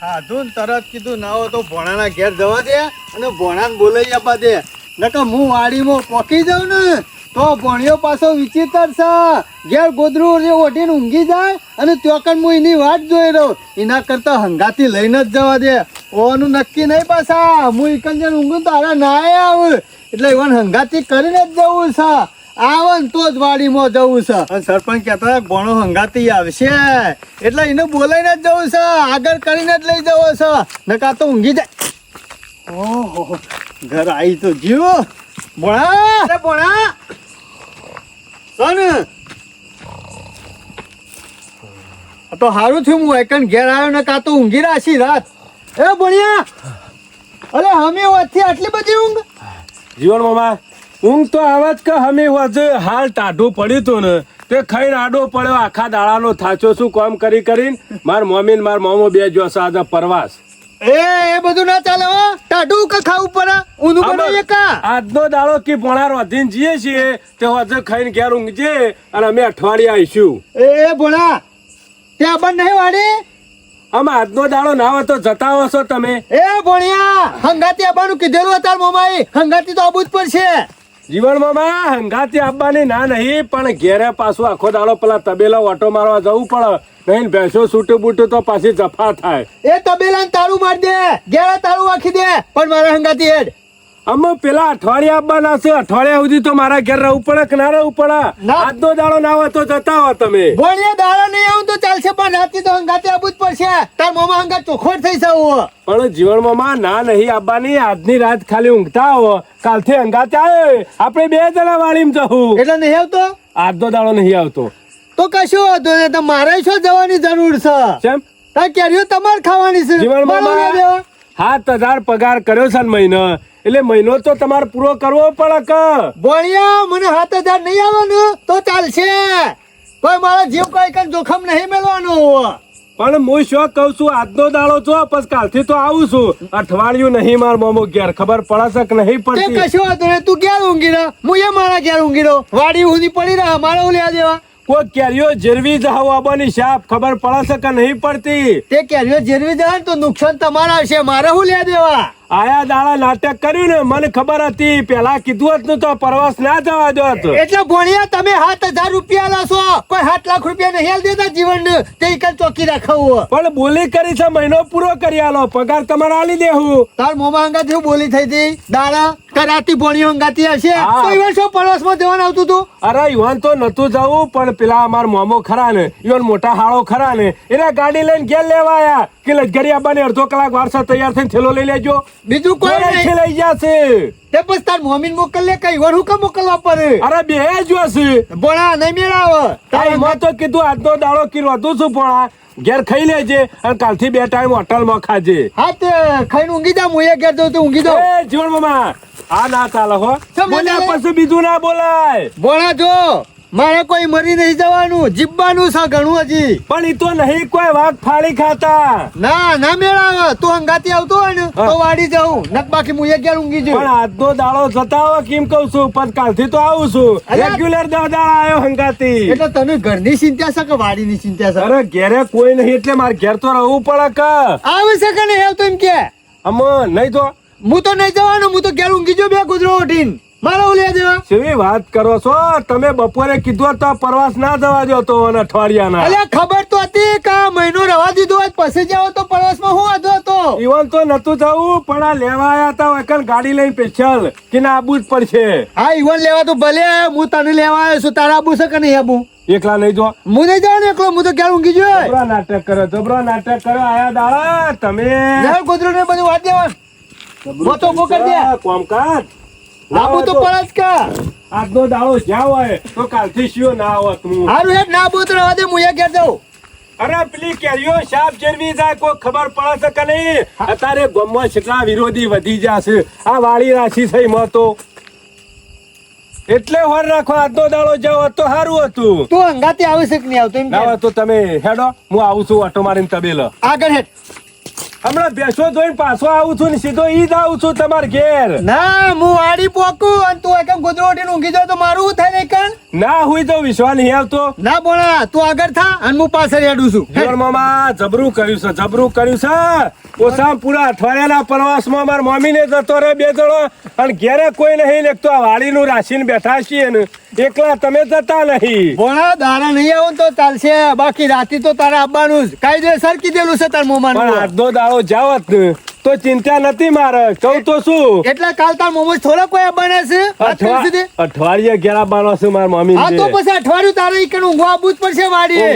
ખાધું ને તરત કીધું ના હોય તો ભોણાના ઘેર જવા દે અને ભોણાને બોલાવી આપવા દે. નકર હું વાડીમાં પોકી જાઉં ને તો ભોણિયો પાછો વિચિત્ર છે. ઘેર ગોદરું ઓઢીને ઊંઘી જાય અને ત્યોકન હું એની વાટ જોઈ રહ્યો. એના કરતા હંગાથી લઈને જ જવા દે. ઓનું નક્કી નહીં પાછા હું એકંજન ઊંઘું તારા ના આવું એટલે એવન હંગાથી કરીને જ જવું છે. આવે ને તો જ વાડીમાં જવું છે. અને સરપંચ કહેતા ભણો હંગાતી આવશે એટલે એને બોલાઈને જ જવું છે. આગળ કરીને જ લઈ જવો છે. નકા તો ઊંઘી જાય. ઓહો ઘર આવી તો જીવો ભણા ભણા સન તો સારું થયું હું એકન ઘેર આવ્યો ને કાં તો ઊંઘી રાશી રાત. એ ભણ્યા અરે અમે વાતથી આટલી બધી ઊંઘ જીવન મામા ઊંઘ તો આવા જ કે અમે વચ્ચે હાલ ટાઢું પડ્યું હતું ને તે ખાઈને આડો પડ્યો આખા દાડાનો થાચો શું કામ કરીને માર મમ્મી ને માર મામો બે જોશે આજે પરવાસ. એ બધું ના ચાલે હો. ટાઢું કે ખાવું પડે ઊંધું બનાવીએ કા. આજનો દાડો કે ભોણાર વધીને જઈએ છીએ તે વચ્ચે ખાઈને ઘેર ઊંઘજે અને અમે અઠવાડિયે આવીશું. એ ભોણા ત્યાં બંધ નહીં વાડી અમે આજનો દાડો ના હોય તો જતા હશો તમે. એ ભોણિયા હંગાતી આવવાનું કીધેલું હતા મોમાઈ. હંગાતી તો આબુ જ પડશે. જીવન મામા હંગાતી આપવાની ના નહીં પણ ઘેરે પાછું આખો દાડો પેલા તબેલા ઓટો મારવા જવું પડે. નહીં ભેંસો છૂટું બૂટું તો પાછી જફા થાય. એ તબેલા તાળું મારી દે ઘેરા તાળું વાખી દે પણ મારા હંગાતી હેડ. અમે પેલા અઠવાડિયા આપવાના છે. અઠવાડિયા સુધી તો મારા ઘેર રહેવું પડે કે ના રહેવું પડે. આજનો દાડો ના હોય તો જતા હો તમે. ભોણિયા દાડો નહીં આવું તો ચાલશે પણ રાતે તો હંગાતી આબુ જ પડશે. તાર મોમાં હંગાત ચોખવટ થઈ જવું. પણ જીવન મામા ના નહીં આપવાની. આજની રાત ખાલી ઊંઘતા હો કાલથી હંગાતે આવે આપણે બે જણા વાળીમાં જવું. એટલે નહીં આવતો આજનો દાડો નહીં આવતો તો કશું વાંધો નહીં. તો મારે શું જવાની જરૂર છે? કેમ તાર કેરીઓ તમારે ખાવાની છે. જીવન મામા 7,000 પગાર કર્યો છે ને મહિનો એટલે મહિનો તો તમારે પૂરો કરવો પડે કે. ભોણિયા મને 7,000 નહીં આવવાનું તો ચાલશે. કોઈ મારા જીવ કોઈ કઈ જોખમ નહીં મેળવાનું. પણ હું શું કઉ છું આજનો દાડો છો પછી કાલથી તો આવું છું. અઠવાડિયું નહીં માર મોમો ઘેર ખબર પડે કે નહીં પડતી. કશું વાંધો નહીં. તું ઘેર ઊંઘી રહ હું એ મારા ઘેર ઊંઘી રહો. વાડી ઊંધી પડી રહ્યા મારે હું લેવા દેવા. કોઈ કેરીઓ જેરવી જાવ આવવાની શાપ ખબર પડે કે નહીં પડતી. તે કેરીઓ જેરવી જાય ને તો નુકસાન તમારા આવશે. મારે હું લેવા દેવા. આયા દાડા નાટક કર્યું ને મને ખબર હતી. પેલા કીધું હતું તો પ્રવાસ ના જવા દો. એટલે ભોણિયા તમે 7,000 રૂપિયા લાશો. કોઈ 7 લાખ રૂપિયા નહીં હાલ દેતા જીવન તે કઈ ચોકી રાખવું. પણ બોલી કરી છે મહિનો પૂરો કરી આલો પગાર તમારે આલી દેવું. તાર મોમાં અંગાથી બોલી થઈ હતી દાડા કરાતી ભોણિયો અંગાતી હશે તો ઈવન શું પ્રવાસમાં જવાનું આવતું હતું. અરે ઈવન તો નતું જવું પણ પેલા અમાર મોમો ખરા ને ઈવન મોટા હાળો ખરા ને એને ગાડી લઈને ઘેર લેવા આયા કે લજગરી આબાને અડધો કલાક વારસા તૈયાર થઈને થેલો લઈ લેજો. બીજું કોઈ નહીં લઈ જશે. તે પછી તાર મોમીન મોકલ લે કઈ ઈવન હું કેમ મોકલવા પડે. અરે બે જ હશે ભોણા નહીં મેળાવ. તારે મેં તો કીધું આજનો દાડો કીધું હતું શું ભોણા ઘેર ખાઈ લેજે અને કાલથી 2 ટાઈમ હોટલમાં ખાજે. હા તે ખાઈને ઊંઘી જા. હું ઘેર જઉં તો ઊંઘી જાઉં. એ જીવન મામા આ ના ચાલે હો. બોલ્યા પછી બીજું ના બોલાય. ભોણા જો મારે કોઈ મરી નહીં જવાનું. જીવવાનું છે ઘણું હજી. પણ ઈ તો નહીં કોઈ વાઘ ફાળી ખાતા. ના ના મેળાવ. તું હંગાતી આવતો હોય ને તો વાડી જાઉં નક બાકી હું ઘેર ઊંઘી જઉં. પણ આજનો દાડો જતા હો કેમ કઉ છું પણ કાલથી તો આવું છું. રેગ્યુલર દાડા આવ્યો હંગાતી. એટલે તને ઘરની ચિંતા છે કે વાડીની ચિંતા છે? અરે ઘેરે કોઈ નહીં એટલે મારે ઘેર તો રહેવું પડે કે. આવે છે કે નહીં આવતો એમ કે? આમાં નહીં તો હું તો નહીં જવાનું. હું તો ઘેર ઊંઘી જો બે ગુજરો ઉઠીને. મારે હું લેવા દેવા. કેવી વાત કરો છો તમે. બપોરે કીધું તો પ્રવાસ ના જવા દો તો અઠવાડિયાના. અલ્યા ખબર તો હતી કે મહિનો રવા દીધો હોય પછી જાવ તો પ્રવાસમાં હું વાંધો હતો. ઈવન તો નતું જવું પણ આ લેવા આયા હતા એકલ ગાડી લઈને સ્પેશિયલ કે ના આબુ જ પડશે. હા ઈવન લેવા તો ભલે હું તને લેવા આવ્યો છું. તારા આબુ છે કે નહીં આબુ? એકલા નહીં જો. હું નહીં જવાનું એકલો. હું તો ઘેર ઊંઘી જો. જબરા નાટક કરો આયા દાડા તમે. ગોદરો ને બધું વાત દેવા મોટો મોકલ દે. કોમકાજ આબુ તો પડે જ કા. આજનો દાડો જ્યાં હોય તો કાલથી શું ના આવત હું. હારું હેડ ના બોત રવા દે. હું ઘેર જાઉં. અરે પેલી કેરીઓ શાપ જેરવી જાય કોઈ ખબર પડે છે કે નહીં. અત્યારે ગામમાં કેટલા વિરોધી વધી જશે. આ વાળી રાશિ થઈ માં તો એટલે હોર રાખો. આજનો દાડો જાવ તો સારું હતું. તું હંગાતી આવે છે કે નહીં આવતો એમ ના તો તમે હેડો હું આવું છું ઓટો મારીને તબેલો. આગળ હેડ. હમણાં બેસો જોઈને પાછો આવું છું ને સીધો ઈ જ આવું છું તમાર ઘેર. ના હું વાડી પોકું અને તું એકમ ગોદડું ઓઢીને ઊંઘી જાવ તો મારું શું થાય નહીં કણ? ના હુઈ તો વિશ્વાસ નહીં આવતો. ના ભોણા તું આગળ થા અને હું પાછળ હેડું છું. જીવણ મામા જબરું કર્યું છે, જબરું કર્યું છે. ઓછામાં પૂરા અઠવાડિયાના પ્રવાસમાં મારા મમ્મીને જતો રહે 2 જણો અને ઘેરે કોઈ નહીં લેખતો. આ વાડીનું રાશીને બેઠા છીએ ને એકલા તમે જતા નહીં. ભોણા દાડા નહીં આવું તો ચાલશે, બાકી રાતે તો તારે આવવાનું જ કાયદેસર કીધેલું છે તાર મોમાન. પણ આજનો દાડો જાવત ને તો ચિંતા નથી મારે. કહું તો શું એટલે કાલ તાર મોમો થોડો કોઈ બને છે અઠવાડિયે ઘેર આવવાનો છે મારા મમ્મી. હા તો પછી અઠવાડિયું તારે ઈકણ ઊંઘવા આવવું જ પડશે વાડીએ.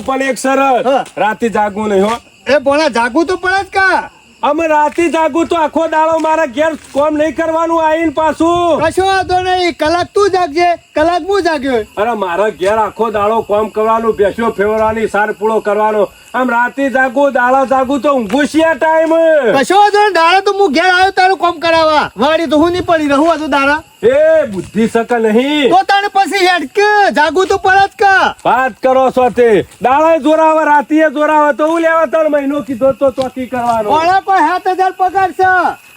પણ એક શરત, હા. રાતે જાગવું નહીં હો. એ ભોણા જાગવું તો પડે જ કા. અમે રાતે જાગું તો આખો દાડો મારા ઘેર કોમ નહીં કરવાનું આવીને પાછું. કશો વાંધો નહીં, કલાક તું જાગજે, કલાક હું જાગ્યો. અરે મારા ઘેર આખો દાડો કોમ કરવાનું, બેસ્યો ફેરવાની, સાર પૂળો કરવાનો. આમ રાતે જાગું દાડા જાગું તો ઊંઘું છીએ આ ટાઈમ. કશો વાંધો નહીં, દાડા તો હું ઘેર આવ્યો તારું કામ કરાવવા. વાડી તો હું નહીં પડી રહું હતું દાડા. એ બુદ્ધિ શકે નહીં તો તારે પછી હેડ કે જાગું તો પડે જ કા. વાત કરો છો તે દાડા જોરાવે રાતીએ જોરાવે તો હું લેવા 3 મહિનો કીધો તો ચોકી કરવાનો. ઓલા પર 7,000 પગાર છે.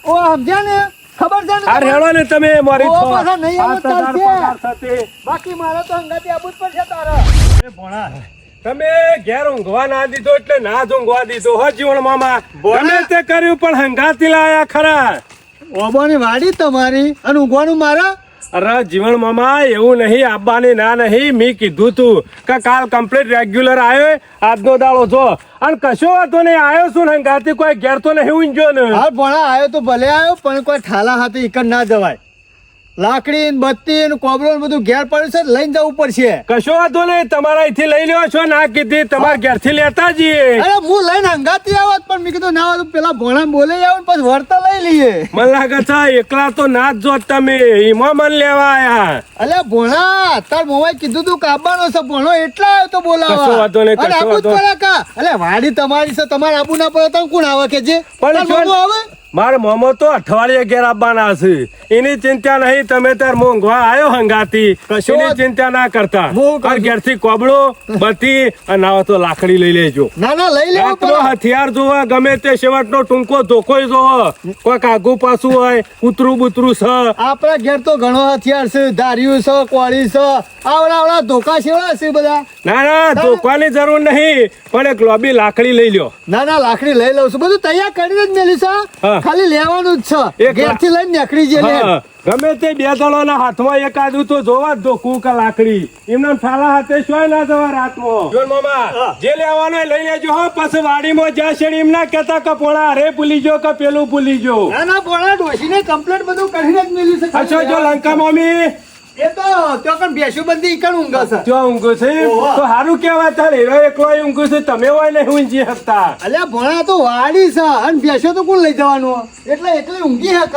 ઓ સમજ્યા ને, ખબર છે ને? આ રેડો ને તમે મારી ઓ પાછા નહીં આવે 7,000 ચાલશે. પગાર થશે. બાકી મારે તો હંગાથી આબુ જ પડશે તારે. એ ભોણા તમે ઘેર ઊંઘવા ના દીધો એટલે ના જ ઊંઘવા દીધો હો જીવણ મામા. બોલે. ગમે તે કર્યું પણ હંગાતી લાયા ખરા. ઓબાની વાડી તમારી અને ઊંઘવાનું મારા. અરે જીવણ મામા એવું નહીં, આવવાની ના નહીં. મેં કીધું તું કે કાલ કમ્પ્લીટ રેગ્યુલર આવ્યો, આજનો દાડો જો અને કશો વાતો નહીં. આવ્યો છું ને હંગાતી કોઈ ઘેર તો નહીં ઊંઘ્યો ને. હાલ ભોણા આવ્યો તો ભલે આવ્યો પણ કોઈ ઠાલા હાથે ઈકણ ના જવાય. લાકડી ને બત્તી ને કોબરો ને બધું ઘેર પડ્યું છે, લઈને જવું પડશે. કશો વાતો નહીં, તમારા અહીંથી લઈ લ્યો છો. ના કીધી તમારા ઘેરથી લેતા જઈએ. અરે હું લઈને હંગાતી આવત પણ મેં કીધું ના આવે તો પેલા ભોણા બોલે આવ પછી વળતા લઈ લઈએ. મને લાગે છે એકલા તો ના જ જોત તમે, એમાં મન લેવા આયા. અલ્યા ભોણા તાર મોવાઈ કીધું તું કાબાનો છે ભોણો એટલા આવ્યો તો બોલાવા. કશો વાંધો નહીં, અને કશો આબુ જ વાંધો પડે કા. અલ્યા વાડી તમારી છે, તમારે આબુ ના પડે તો કોણ આવે કે જે પણ તાર જો- મોમો આવે. મારા મોમો તો અઠવાડિયે ઘેર આવવાના છે, એની ચિંતા નહીં. તમે તાર મોંઘવા આવ્યો હંગાતી, કશો એની વાત- ચિંતા ના કરતા. હું કરું. આ ઘેરથી કોબળો બત્તી અને આવો તો લાકડી લઈ લેજો. ના ના લઈ લેવું રાતનો પડે. હથિયાર જોવા, ગમે તે શેવટનો ટૂંકો ધોકો જોવો, કોઈ આગુ પાછું હોય, કૂતરું બૂતરું છે. આપણા ઘેર તો ઘણો હથિયાર છે, ધાર્યું છે, કોળી છે, આવડા ધોકા સેવડા છે બધા. ના ના ધોકવાની જરૂર નહીં, પણ એક લોબી લાકડી લઈ લ્યો. ના ના લાકડી લઈ લઉં છું, બધું તૈયાર કરીને જ મેલી છે. હા. ખાલી લેવાનું જ છે. એક ઘેરથી લઈને નીકળી જઈએ લે. હા, ગમે તે 2 જણોના હાથમાં એકાદું તો જોવા જ ધોકું કે લાકડી. એમને થાળા હાથે શોય ના જવા રાતમાં. જોન મામા જે લેવાનું હોય લઈ લેજો હો. પછી વાડીમાં જ્યાં શેરી એમ ના કહેતા કે પોણા અરે ભૂલી જો કે પેલું ભૂલી જો. ના ના ભોળા ડોશીને કમ્પ્લેટ બધું કરીને જ મેલ્યું છે. અચ્છા જો લંકા મમ્મી એ તો ત્યાં પણ બેસ્યું બંધી ઈકણ ઊંઘે છે. જો ઊંઘું છે ઓહો. તો સારું કેવાય. તાર હીરો એકલો ઊંઘું છે, તમે હોય નહીં ઊંઘી શકતા. અલ્યા ભોળા તો વાડી છે અને બેસ્યો તો કોણ લઈ જવાનું એટલે એકલી ઊંઘી હક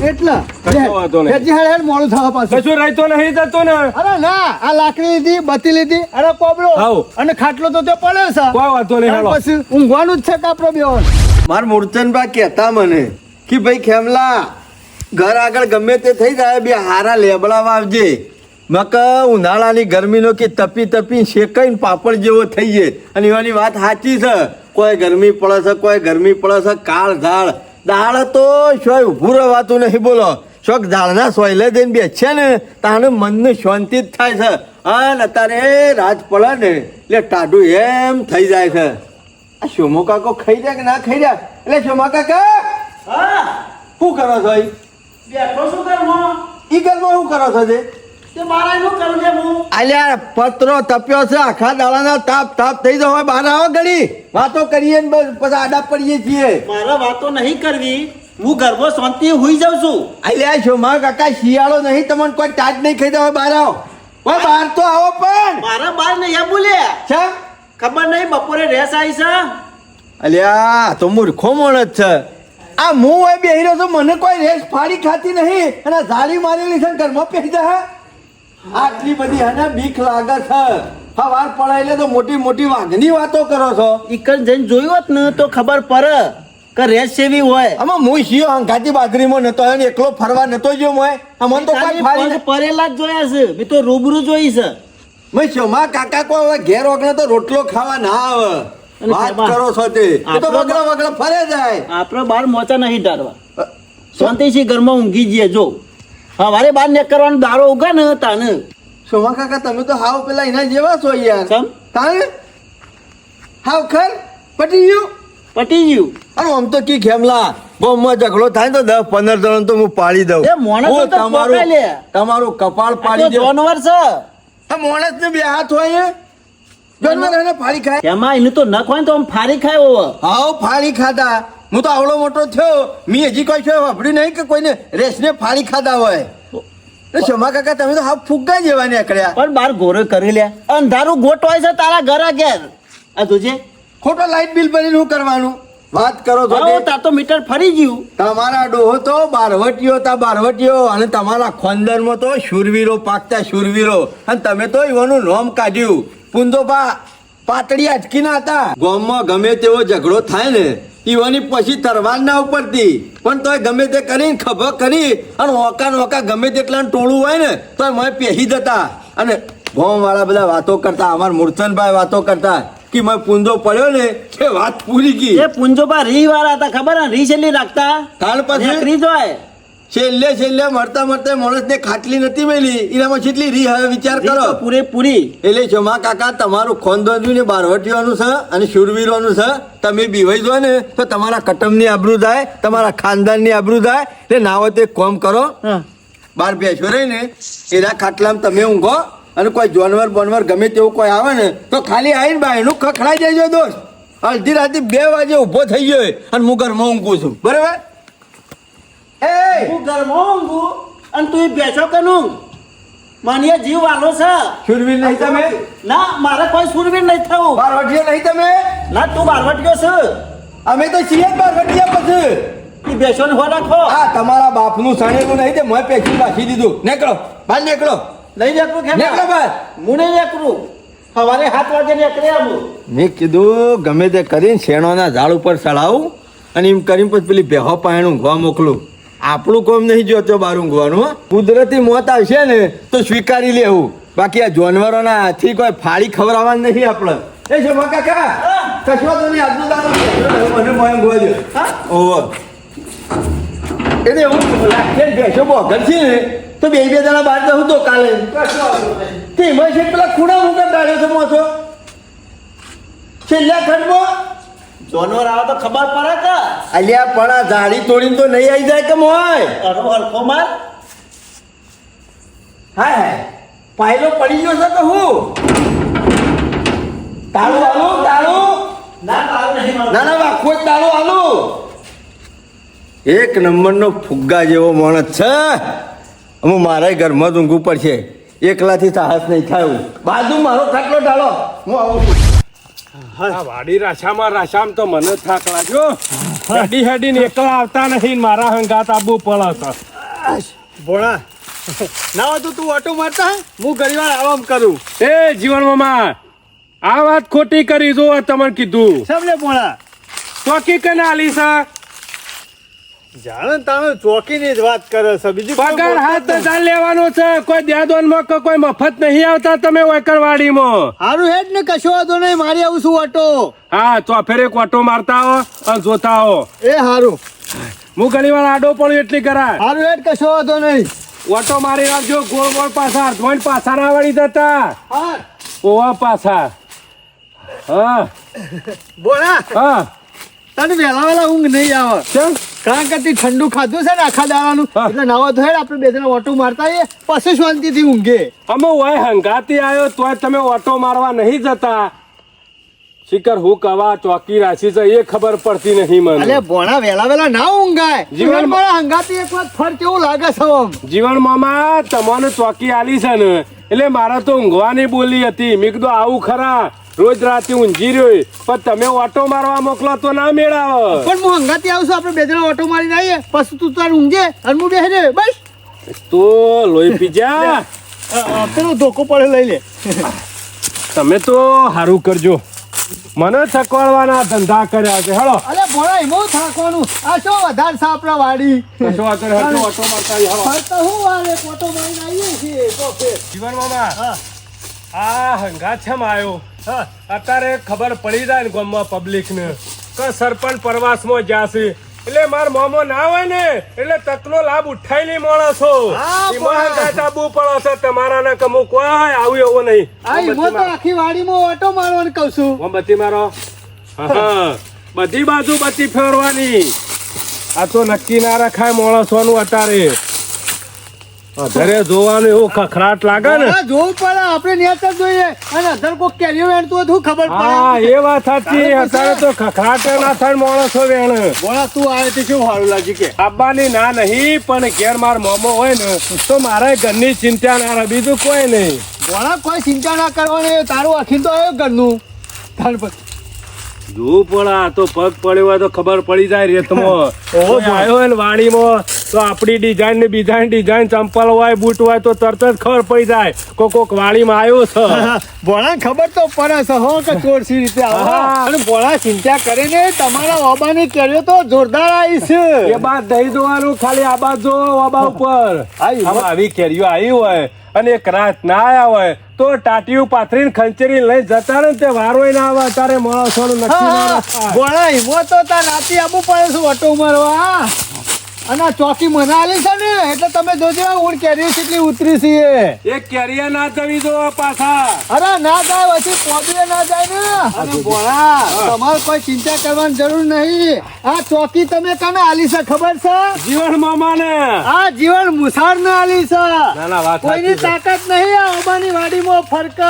એટલે કશો વાંધો નહીં. હેજી હેડ મોડું થવા પાછું. કશું રહેતો નહીં જતો ને. અરે ના આ લાકડી લીધી, બત્તી લીધી, અરે કોબળો હાઉ. અને ખાટલો તો તે પડે છે. કોઈ વાંધો નહીં. અને હાલો પછી ઊંઘવાનું જ છે કાપરો બેહોન. માર મૂર્છનબા કહેતા મને કે ભાઈ ખેમલા ઘર આગળ ગમે તે થઈ જાય, 2 હારા લેબડા વાવજે. મક ઉનાળાની ગરમીનો કે તપી તપી શેકાઈને પાપડ જેવો થઈ જાય. અને એવાની વાત સાચી છે. કોઈ ગરમી પડે છે, કોઈ ગરમી પડે છે, કાળ ઝાડ દાળ તો શોય ઊભું રહેવાતું નહીં. બોલો શોખ ઝાડના સોયલે દઈને બેસે ને તાને મનને શાંતિ જ થાય છે. અને અત્યારે રાત પડે ને એટલે ટાઢું એમ થઈ જાય છે. આ શોમો કાકો ખાઈ જાય કે ના ખાઈ જાય? એટલે શોમા કાકા શું કરો છો? બેઠો છું ઘરમાં. ઈ ઘરમાં શું કરો છો? તે મારા એનું કરું લે હું. અલ્યા પત્રો તપ્યો છે, આખા દાડાના તાપ તાપ થઈ જાવ. બહાર આવો ઘડી વાતો કરીએ ને બસ પછી આડા પડીએ છીએ. મારા વાતો નહીં કરવી, હું ગરબો શાંતિ હુઈ જાઉં છું. અલ્યા શોમા કાકા શિયાળો નહીં, તમને કોઈ ટાટ નહીં ખાઈ જાવ. બહાર આવો. ઓય બહાર તો આવો પણ. મારા બાર નહીં આ બોલ્યા. છે ખબર નહીં બપોરે રેસ આવી છે. અલ્યા તો મૂર્ખો માણસ છે. આ હું હોય બેહી રહ્યો છું, મને કોઈ રેસ ફાડી ખાતી નહીં અને આ ઝાડી મારેલી છે ને ઘરમાં પહેરી જાય. આટલી બધી હને બીક લાગે છે. સવાર પડે એટલે તો મોટી મોટી વાઘની વાતો કરો છો. ઈકન જઈને જોયું હોત ને તો ખબર પડે કે રેસ સેવી હોય. આમાં હું શિયો અંગાતી બાજરીમાં નતો આવ્યો ને એકલો ફરવા નતો ગયો મોય. અમન તો કોઈ ખાલી ફાડી પગ પરેલા જ જોયા છે, મેં તો રૂબરૂ જોઈ છે. મેં શોમા કાકા કોઈ હવે ઘેર ઓગણે તો રોટલો ખાવા ના આવે. અને વાત ખેમા, કરો છો તે એ તો આપણો વગડા વગડા ફરે જાય. આપણે બાર મોચા નહીં ડાળવા શાંતિથી ઘરમાં ઊંઘી જઈએ જો સવારે બહાર નીકળવાનો દારો ઉગા ને તાને સોમા કાકા તમે તો હાવ પેલા એના જેવા છો યાર. સમ તાને હાવ ખર પટી ગયું. પટી ગયું અને આમ તો કી ખેમલા ગામમાં ઝઘડો થાય ને તો 10-15 જણ તો હું પાડી દઉં. એ માણસો હું તો પકડાય લે. તમારું કપાળ આ પાડી તો દઉં. જાનવર છે આ માણસ ને બે હાથ હોય જાનવર એને ફાડી ખાય. એમાં એનું તો નખ હોય ને તો આમ ફારી ખાય હોવે. હાવ ફાડી ખાધા. હું તો આવડો મોટો થયો મેં હજી કોઈ છે વાપર્યું નહીં કે કોઈને રેસને ફાડી ખાધા હોય. એ સોમા કાકા તમે તો હાવ ફુગ્ગા જેવા નીકળ્યા. પણ બાર ગોરો કરી લે અંધારું ગોટ હોય છે તારા ઘર ઘેર આ તુજે ખોટો લાઇટ બિલ ભરીને શું કરવાનું વાત કરો છો આવો તે? તાર તો મીટર ફરી ગયું તમારા ડોહો તો બારવટીયો અને તમારા ખોંદરમાં તો શૂરવીરો પાકતા શૂરવીરો અને તમે તો એવાનું નામ કાઢ્યું પુંદોબા પાતળી અટકીના હતા. ગામમાં ગમે તેવો ઝઘડો થાય ને ઈવાની પછી તરવાર ના ઉપરતી પણ તોય ગમે તે કરીને ખભો કરી અને ઓકા ગમે તેટલા ટોળું હોય ને તોય મેં પહેરી જતા અને ગામ વાળા બધા વાતો કરતા અમાર મૂર્છનભાઈ વાતો કરતા કે મેં પૂંજો પડ્યો ને કે વાત પૂરી ગઈ. એ પુંજોબા રી વાળા હતા ખબર ને રી છેલ્લી રાખતા તાણ પછી રી જોય છેલ્લે મરતા માણસ ને ખાટલી નથી મેલી એનામાં કેટલી રી હવે વિચાર રી કરો. તો પૂરેપૂરી એટલે જમા કાકા તમારું ખોંદોનું ને બારવટીઓનું છે અને શૂરવીરોનું છે. તમે બીવાઈ જો ને તો તમારા કટમની આબરૂ થાય તમારા ખાનદાનની આબરૂ થાય એટલે ના હોય તો એક કામ કરો હા. બાર બેસો રહી ને એના ખાટલામાં તમે ઊંઘો અને કોઈ જાનવર બનવર ગમે તેવું કોઈ આવે ને તો ખાલી આવીને બાયનું ખખડાઈ દેજો દોસ્ત. અડધી રાતે 2 વાગે ઊભો થઈ ગયો અને હું ઘરમાં ઊંઘું છું બરાબર. એ હું ઘરમાં ઊંઘું અને તું બેસો કે નું મને જીવ વાલો છે શૂરવીર નહીં તમે ના મારે કોઈ સુરવીર નહીં થવું બારવટીઓ નહીં તમે ના તું બારવટીયો છે અમે તો છીએ જ બારવટીયા પછી. ઈ બેસો ને હો રાખો આ તમારા બાપનું સણેલું નહીં તે મેં પેકી રાખી દીધું. નીકળો બહાર નીકળો નહીં નીકળું કેમ નીકળો બહાર. હું નહીં નીકળું સવારે 7 વાગે નીકળ્યા હું મેં કીધું ગમે તે કરીને શેણોના ઝાડ ઉપર ચડાવું અને એમ કરીને પછી પેલી બેહો પાયણ ઊંઘવા મોકલું. આપણું કોમ નહીં જોતો બાર ઊંઘવાનું હો. કુદરતી મોત આવશે ને તો સ્વીકારી લેવું બાકી આ જાનવરોના હાથથી કોઈ ફાળી ખવડાવવાનું નહીં આપણે. એ જો કાકા કશો તો નહીં આજનું દારૂ મને મોય ઊંઘવા દો. ઓહો એને એવું લાગે બેસો બોગર છે ને તો બે જણા બહાર જવું તો કાલે તે એમાં છે પેલા ખૂણા મુકા ડાળ્યો છે મોસો છેલ્લા ખંડમાં જાનવર આવે તો ખબર પડે કે અલ્યા પણ આ ઝાડી તોડીને તો નહીં આવી જાય કે મોય. અરો હરખો માર હાય પાયલો પડી ગયો છે કે હું તાળું આલું ના તારું નહીં મારું ના વાખો જ તાળું આલું. એક નંબરનો ફુગ્ગા જેવો માણસ છે. હું મારા ઘરમાં જ ઊંઘવું પડશે એકલાથી સાહસ નહીં થાય. બાજુ મારો ખાટલો ડાળો હું આવું છું. આ વાડી રાશામાં તો મને થાક લાગ્યો. હેડીને એકલા આવતા નહીં ને મારા હંગાત આબુ પડે છે. ભોણા ના હોય તો તું ઓટો મારતા હું ઘણી વાર આરામ કરું. એ જીવન મામા આ વાત ખોટી કરી જો તમને કીધું સાંભળે ભોણા ચોકી કે ના આલી છે જાણે તમે ચોકીની જ વાત કરે છે બીજું કોઈ પગાર બોલતો હાથ જ નહીં. હજાર લેવાનો છે કોઈ દેદોનમાં કે કોઈ મફત નહીં આવતા તમે વૈકરવાડીમાં. હારું હેડ ને કશો વાંધો નહીં મારી આવું છું ઓટો. હા ચોફેરે કોટો મારતા આવો અને જોતા આવો. એ હારું હું ઘણી વાર આડો પડ્યો એટલી કરાય. હારું હેડ કશો વાંધો નહીં. ઓટો મારી રાખજો ગોળ ગોળ પાછા અર્ધવાઈન પાછા ના વળી જતા હા ઓવા પાછા. હા ભોણા હા તને વહેલા ઊંઘ નહીં આવે કેમ કારણ કે તે ઠંડુ ખાધું છે ને આખા દાડાનું હા. એટલે નાવા તો હેડ આપણે બે જણા ઓટો મારતા આવીએ પછી શાંતિથી ઊંઘે. અમે ઓય હંગાતી આવ્યો તોય તમે ઓટો મારવા નહીં જતા. શિખર હું કવા ચોકી રાશી છે એ ખબર પડતી નહીં અલે મને. ભોણા વહેલા ના ઊંઘાય જીવન જીવન મારા હંગાતી એક વાત ફર કેવું લાગે છે આમ. જીવન મામા તમને ચોકી આલી છે ને એટલે મારે તો ઊંઘવાની બોલી હતી. મેં કીધું આવું ખરા રોજ રાતે ઊંઘી રહ્યો પણ તમે ઓટો મારવા મોકલો તો ના મેળાવો. પણ હું હંગાતી આવું છું આપણે બે જણા ઓટો મારીને આવીએ પછી તું તાર ઊંઘે અને હું બેહી રે બસ તો લોહી પીજા પેલો ધોકો પડે લઈ લે. તમે તો સારું કરજો. મને થકવાડવાના ધંધા કર્યા છે. હેલો અલે ભોળા એમાં થાકવાનું આ શું વધારે છે આપણા વાડી કશો વાંધો નહીં. હેડજો, ઓટો મારતા આવીએ. હેલો. ફરતા હું વારે ઓટો મારીને આવીએ છીએ તો ફેર. જીવન મામા આ હંગાત છે આવ્યો હા, અત્યારે ખબર પડી જાય ને ગામમાં પબ્લિક ને કે સરપંચ પ્રવાસમાં જાશે એટલે માર મોમો ના હોય ને એટલે તકનો લાભ ઉઠાઈ નહીં માણસો હા, ચાબુ પડે છે તમારા ને કમુ કોઈ આવું એવું નહીં આ ઈમો તો આખી વાડીમાં ઓટો મારવાનું કહું છું. મોમબત્તી મારો હા, બધી બાજુ બત્તી ફેરવાની આ તો નક્કી ના રખાય માણસોનું અત્યારે ઘરે જોવાનું એવું ખખડાટ લાગે ને હા, જોવું પડે આપણે ન્યા તો જોઈએ અને અધર કોક કેરીઓ વેણતું હોય તો શું ખબર હા પડે. એ વાત સાચી અત્યારે તો ખખડાટ ના થાય માણસો વેણ બોલા તું આવે તે શું સારું લાગ્યું કે આબાની ના નહીં પણ ઘેર માર મોમો હોય ને તો મારે ઘરની ચિંતા ના રહે બીજું કોઈ નહીં બોલા કોઈ ચિંતા ના કરવાની તારું આખી તો આવ્યો ઘરનું તાર પર જોવું પડે આ તો પગ પડ્યો હોય તો ખબર પડી જાય રેતમાં કોઈ આવ્યો હોય ને વાડીમાં તો આપણી ડિઝાઇન ને બીજાની ડિઝાઇન ચંપલ હોય બૂટ હોય તો તરત જ ખબર પડી જાય કોક વાડીમાં આવ્યો છે ભોળા ખબર તો પડે છે હો કે ચોર સી રીતે આવે હા. અને ભોળા ચિંતા કરે ને તમારા ઓબાની કેરીઓ તો જોરદાર આવી છે એ બાદ દહીં દોવાનું ખાલી આ બાદ જો ઓબા ઉપર આમ આવી કેરીઓ આવી હોય અને એક રાત ના આયા હોય તો ટાટિયું પાથરીને ખંચેરી લઈ જતા ને તે વારોય ના આવે ત્યારે માણસોનું નક્કી ના રખાય. ભોળા હિમો તો તાર રાતે આબુ પડે છે ઓટો મારવા અને આ ચોકી મનાલી છે ને એટલે તમે જોજો ઊંડ કેરીઓ કેટલી ઉતરી છે એક કેરીયા ના જવી દો પાછા અરે ના જાય પછી પોદીએ ના જાય ને અને ભોળા તમારે કોઈ ચિંતા કરવાની જરૂર નહીં આ ચોકી તમે કને આલી છે ખબર છે જીવન મામાને આ જીવન મુસાર ને આલી છે ના ના વાત કોઈની સાચી છે. તાકાત નહીં આ ઓબાની વાડીમાં ફરક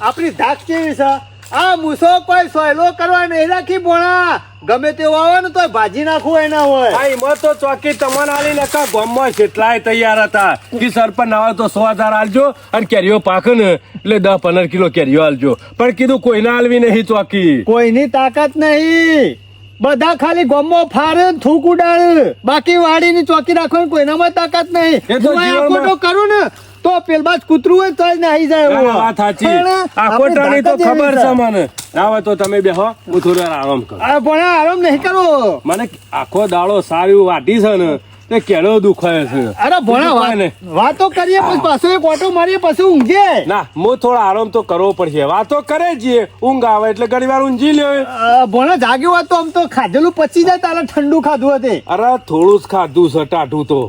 આપણી ધાક કેવી છે આ મૂસો કોઈ સોયલો કરવા નહીં રાખી ભોણા ગમે તેવું આવે ને તો ભાજી નાખવું એના હોય હા, એમાં તો ચોકી તમને આલી નકા ગામમાં કેટલાય તૈયાર હતા કે સરપંચ ના હોય તો 100,000 આલજો અને કેરીઓ પાકે ને એટલે 10-15 કિલો કેરીઓ આલજો પણ કીધું કોઈને આલવી નહીં ચોકી કોઈની તાકાત નહીં બધા ખાલી ગોમમાં ફારે ને થૂક ઉડાડે બાકી વાડીની ચોકી રાખવાની કોઈનામાં તાકાત નહીં એ તો હું આ જીવનમાં- ખોટો કરું ને તો પેલબાજ કૂતરું હોય તો જ નાહી જાય ના, એવું. ના, વાત સાચી પણ આ આપણે કોટાની તો તાકાત ખબર એવી છે મને ના હોય તો તમે બેહો હું થોડી વાર આરામ કરું આ ભણા આરામ નહીં કરવો મને આખો દાડો સારી વાટી છે ને તે કેળો દુખાય છે અરે ભણા બીજું કાંઈ નહીં. વાતો કરીએ પછી પાછો એક ઓટો મારીએ પછી ઊંઘે ના હું થોડો આરામ તો કરવો પડશે વાતો કરે છીએ ઊંઘ આવે એટલે ઘણી વાર ઊંઘી લ્યો ભણા જાગ્યો હોત તો આમ તો ખાધેલું પચી જાય તારે ઠંડુ ખાધું હતું અરે થોડું જ ખાધું છે ટાઢું તો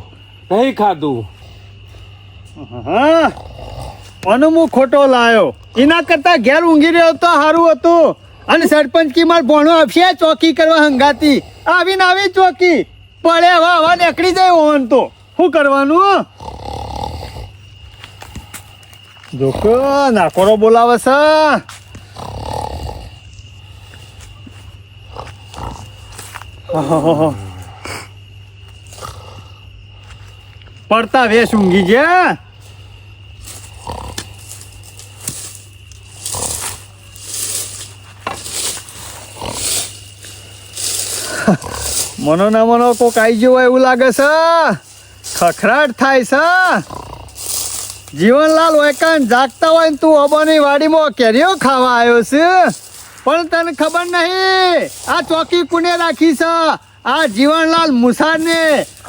નહીં ખાધું હા અને હું ખોટો લાયો એના કરતા ઘેર ઊંઘી રહ્યો તો સારું હતું અને સરપંચ કી માર ભણો આપશે ચોકી કરવા હંગાતી આવીને આવી ચોકી પડે હવા નીકળી જાય ઓન તો શું કરવાનું જોકો નાકોરો બોલાવે છે પડતા વેશ ઊંઘી ગયા મનો ના મનો કોક આઈ ગયો હોય એવું લાગે છે ખખડાટ થાય છે જીવનલાલ વૈકાંત જાગતા હોય ને તું અબાની વાડીમાં કેરીઓ ખાવા આવ્યો છે પણ તને ખબર નહીં આ ચોકી કોને રાખી છે આ જીવનલાલ મુસાને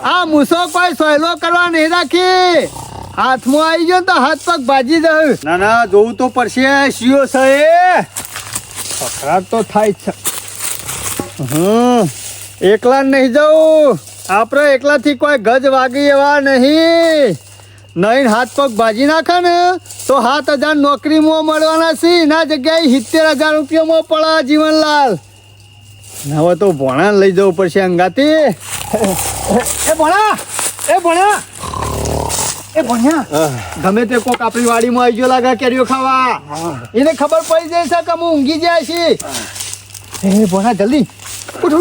આ મૂસો કોઈ સોયલો કરવા નહીં રાખી હાથમાં આવી ગયો ને તો હાથ પગ ભાજી જાય ના ના જોવું તો પડશે શિયો છે એ ખખડાટ તો થાય જ છે એકલા નહીં જવું આપણે એકલાથી કોઈ ગજ વાગી એવા નહીં હાથ પગ ભાજી નાખે ને તો 7,000 નોકરીમાં મળવાના છે એના જગ્યાએ 70,000 રૂપિયામાં પડે જીવનલાલ હવે તો ભોણા લઈ જવું પડશે અંગાતી એ ભોણા ગમે તે કોક આપણી વાડીમાં આવી ગયો લાગે કેરીઓ ખાવા એને ખબર પડી જાય છે કે હું ઊંઘી જાય છે એ ભોણા જલ્દી ઉઠ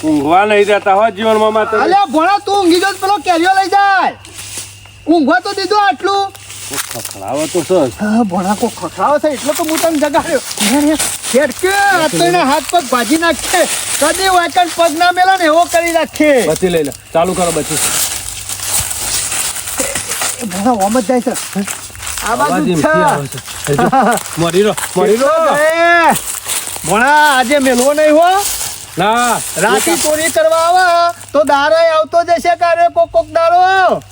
ઊંઘવા નહીં જતા હો જીવન મામા તમે અલ્યા ભોળા તું ઊંઘી જો પેલો કેરીઓ લઈ જાય ઊંઘવા તો દીધો આટલું ખખડાવો તો સર હા ભોળા કો ખખડાવે છે એટલે તો હું તને જગાડ્યો ખેડ કે આ તો એના હાથ પગ ભાજી નાખે કદી વાકણ પગ ના મેલા ને એવો કરી નાખે બચી લઈ લે ચાલુ કરો બચી એ ભોળા ઓમ જ જાય છે આ બાજુ જ છે મરી રો ભોળા આજે મેલવો નહીં હો ના રાતી ચોરી કરવા આવે તો દારો આવતો જશે કારે કોક દારો.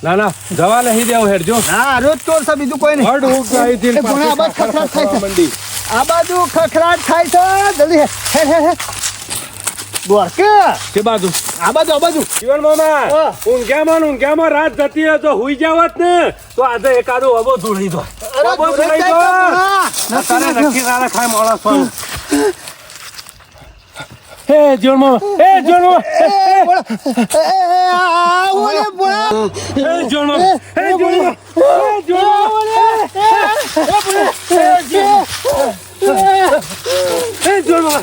ના જવા નહીં દેવો હેડજો. હા રોજ ચોર છે બીજું કોઈ નહીં. હડ ઉગ નહીં દિલ એ ભોણા આબાદ ખખડાટ થાય છે. મંડી. આ બાજુ ખખડાટ થાય છે જલ્દી હે દ્વારકા કે બાજુ આ બાજુ જીવન મામા હા. ઊંઘ્યામાં રાત જતી હોય તો હુઈ જાવત ને તો આજે એકાદો અબો ધૂળી દો. અરે અબો ધૂળી ધૂળી જાય દો. તારે નક્કી ના ખાય મોળા સોળ. હે જીવન મામા હે જીવન મામા ઓલે બોલા હે જીવન મામા હે જીવન મામા હે જીવન મામા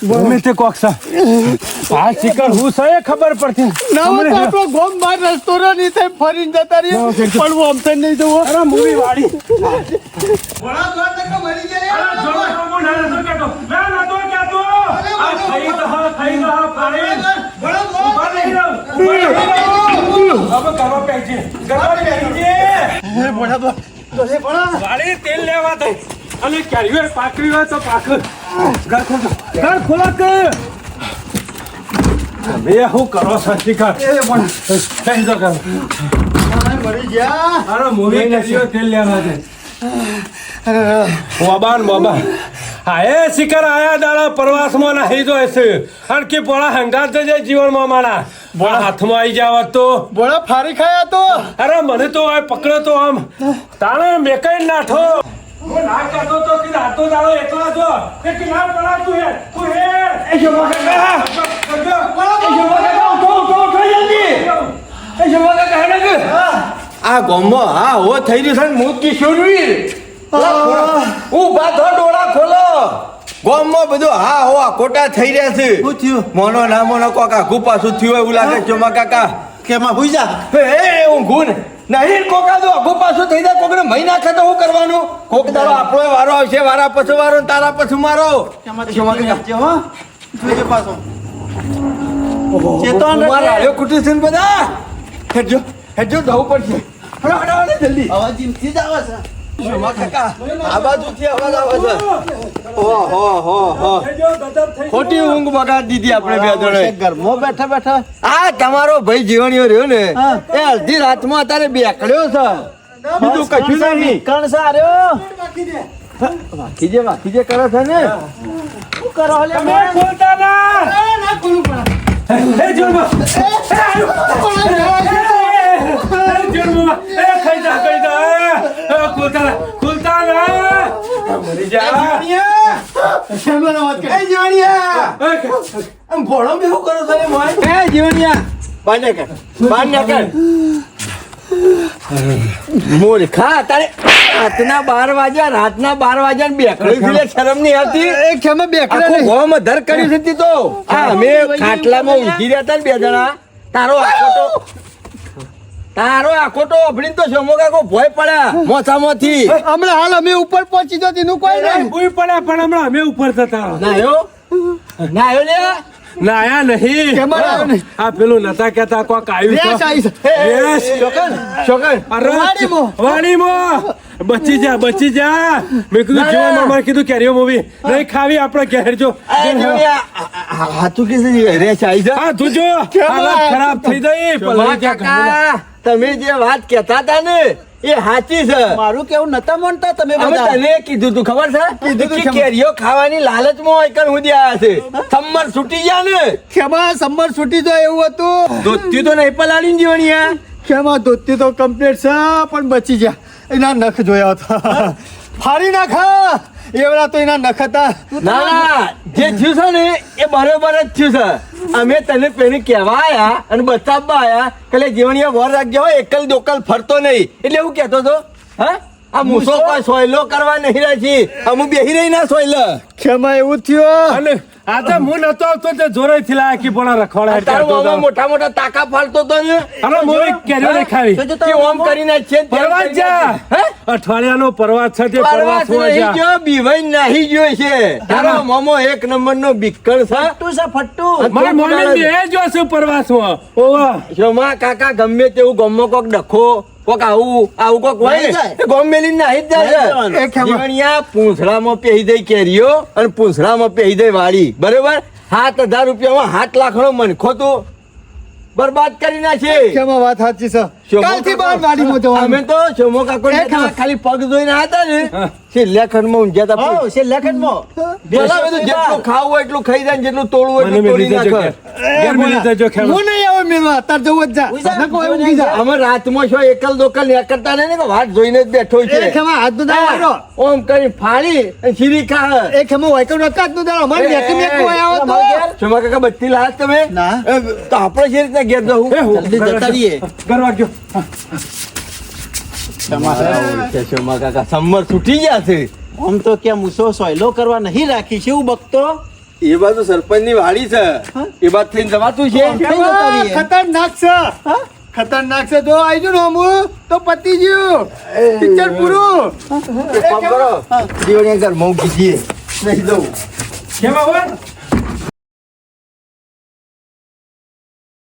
ગમે તે કોક છે. આ શિકાર હું છે એ ખબર પડતી ગોમ બાર રસ્તો નહીં થાય ફરીને જતા રહીએ પણ હું અમથે નહીં જવું. અરે મૂવી વાળી વાળી તેલ લેવા દે અને કેરીઓ પાકવી હોય તો પાક ઘર ખોલા કે બે શું કરો શિકાર કઈ તો કરો. મરી ગયા. અરે મૂવી કેરીઓ તેલ લેવા દે મોબા હા એ શિકાર આયા દાડા પ્રવાસમાં નાહી જો છે અને કે પોળા હંગાત જજે જીવનમાં મારા બોળા હાથમાં આવી જાવ તો બોલા ફારી ખાયા તો અરે મને તો આ પકડો તો આમ તાણે મેકાઈ નાઠો હું ના કહેતો તો કે રાતો દાડો એકલા જો કે કિનાર પડા તું હે એ જો કાકા એ જો કાકા ઉઠો જલ્દી એ જો કાકા હે ને આ ગોમો હા હો થઈ રહ્યું છે ને હું કિશોરવીર ઉભા થો ડોળા ખોલો ગોમમાં બધું હા હો ખોટા થઈ રહ્યા છે. શું થયું? મોનો ના મોનો કોક આઘું પાછું થયું એવું લાગે ચોમા કાકા. કેમાં ભૂઈ જા એ ઊંઘું ને નહીં કોકા તો આઘું પાછું થઈ જાય કોકને મહી નાખે તો શું કરવાનું? કોક દાડો આપણો વારો આવશે વારા પછી વારો ને તારા પછી મારો. ચોમા કાકા જોઈએ પાછો ચેતન રાડ્યો કુટી છે ને બધા હેડજો જવું પડશે. હડો હડો હડો જલ્દી. અવાજ જીમથી જ આવે છે. ચોમા કાકા આ બાજુથી અવાજ આવે છે. હો ખોટી ઊંઘ બગાડી દીધી આપણે બે જણે. ઘરમાં બેઠા બેઠા આ તમારો ભાઈ જીવણીઓ રહ્યો ને એ અડધી રાતમાં અત્યારે બેકડ્યો છે બીજું કશું નહીં. કણ સાર્યો વાકી જે કરે છે ને શું કરો લે તમે ખોલતા ના હે જોરબા જોરબા એ ખાઈ જા ખોલતા ના મરી જા શેમલાનો વાત કરે એ જીવણિયા આમ ભોળો બેહુ કરો છો ને મોય એ જીવણિયા બાને કર મૂર્ખા તારે રાતના 12 વાગ્યા ને બેકડ્યું છે શરમ નહીં આવતી. એક ખેમે બેકડે આખું નહીં ગોમ ધર કરી હતી તો આ અમે ખાટલામાં ઊંઘી રહ્યા હતા ને બે જણા તારો આખોટો અભડીને તો સમો કાકો ભોય પડ્યા મોસામાંથી. હમણાં હાલ અમે ઉપર પહોંચી જતી તેનું કોઈ નહીં કોઈ પડ્યા પણ હમણાં અમે ઉપર થતા નાયો લે નાયા નહીં કેમ આવ્યો નહીં? આ પેલું નતા કેતા કોક આવ્યું રેસ આવી છે. રેસ. છોકર અરે વાડીમાં. વાડીમાં. બચી જા મેં કીધું જીવન મામા કીધું કેરીઓ મૂવી નહીં ખાવી આપણે ઘેર જો હાથું કે રેસ આવી છે. હા તું જો હાલત ખરાબ થઈ ગઈ પલાળી ત્યાં ઘરમાં. તમે જે વાત કહેતા હતા ને એ સાચી છે. મારું કેવું નતા માનતા તમે અમે બધા તને કીધું તું ખબર છે કીધું તું કે ખબર. કેરીઓ ખાવાની લાલચમાં એકન સુધી આયા છે. થમ્મર છૂટી ગયા ને ખેમા સંબર છૂટી જાય એવું હતું દોત્યું તો નહીં પલાળી જીવણિયા. ખેમા ધોતી તો કમ્પ્લીટ છે પણ બચી ગયા એના નખ જોયા હતા ફાડી નાખા એવડા તો એના નખ હતા ના જે થયું છે ને એ બરોબર જ થયું છે. અમે તને પેલી કહેવા આયા અને બતાવવા આયા કે લે જીવણિયા વર રાખજો હો, એકલ દોકલ ફરતો નહીં એટલે એવું કહેતો હતો. હા આ મૂસો કોઈ સોયલો કરવા નહીં રાખી અમુ બેહી રહી ના સોયલો ખેમા એવું થયું અને આજે હું નતો આવતો તે જોરે થી લાયા કે પણ રખોડા તારું મામા મોટા મોટા તાકા ફાડતો તો ને અરે મોય કેરી નહીં ખાવી જોજો કે ઓમ કરીને છે ને તેમ પરવાસ કરીને જા હે? અઠવાડિયાનો પરવાસ છે તે પરવાસ પરવાસ હોય નહીં જા ગયો બીવાઈ નહીં ગયો છે તારો મામો એક નંબર નો બિક્કર છે ફટ્ટુ છે ફટ્ટુ મારી મમ્મી બે જો છે પરવાસમાં ઓવા શોમા કાકા ગમે તેવું ગમો કોક ડખો કોક આવું કોક હોય નાહી જાય. ને ગોમ મેલી નાહી જ જાય એ ખેમા. જીવણિયા પૂંછડામાં પહેરી દઈ કેરીઓ અને પૂંછડામાં પહેરી દઈ વાળી બરોબર 7,000 રૂપિયામાં 7 લાખનો મનખો તું બરબાદ કરી નાખે ખેમા વાત સાચી છે શોમો કાલથી કાકો, બાર વાડીમાં અમે જવાનું તો શોમો કાકો એ ખેમા. ખાલી પગ જોઈને હતા ને છેલ્લા ખંડમાં ઊંઘ્યા હતા હો છે લેખનમાં પેલા બધું જેટલું ખાવું હોય એટલું ખાઈ જાય ને જેટલું તોડવું હોય મને એટલું તોડી મેલી દેજો નાખે ઘેર મેલી દેજો ખેમા હું નહીં આવું મેળવા તાર જવું જ જા ઉઈ જા, નકો એવું ઉઈ ઊંઘી જા. જા અમે રાતમાં શું એકલ દોકલ કરતા નહીં ને કે વાત જોઈને જ બેઠો એ છે ખેમા હાથ નું દાડો આવ્યો. ઓમ કરી ફાડી અને શીરી ખા એ ખેમા વાયકમ નકા હાથ નું દાડો અમારે મેકી મેકી આવ્યો તો શોમા કાકા બત્તી લાયા તમે ના. તો આપણે શી રીતના ઘેર જવું એ હું જલ્દી જતા રહીએ. કરવા ગયો શોમા કાકા સમર છૂટી ગયા છે આમ તો કે મૂસો સોયલો કરવા નહીં રાખી છે એવું બકતો એ બાજુ સરપંચ ની વાડી છે એ બાદ થઈને જવાતું છે જતા રહીએ. ખતરનાક છે ખતરનાક છે જો આવી ગયું ને હમું તો પતી ગયું પિક્ચર પૂરું એક કામ કરો દિવાળી ઘરમાં હું કીધીએ નહીં જવું ખેમા હોય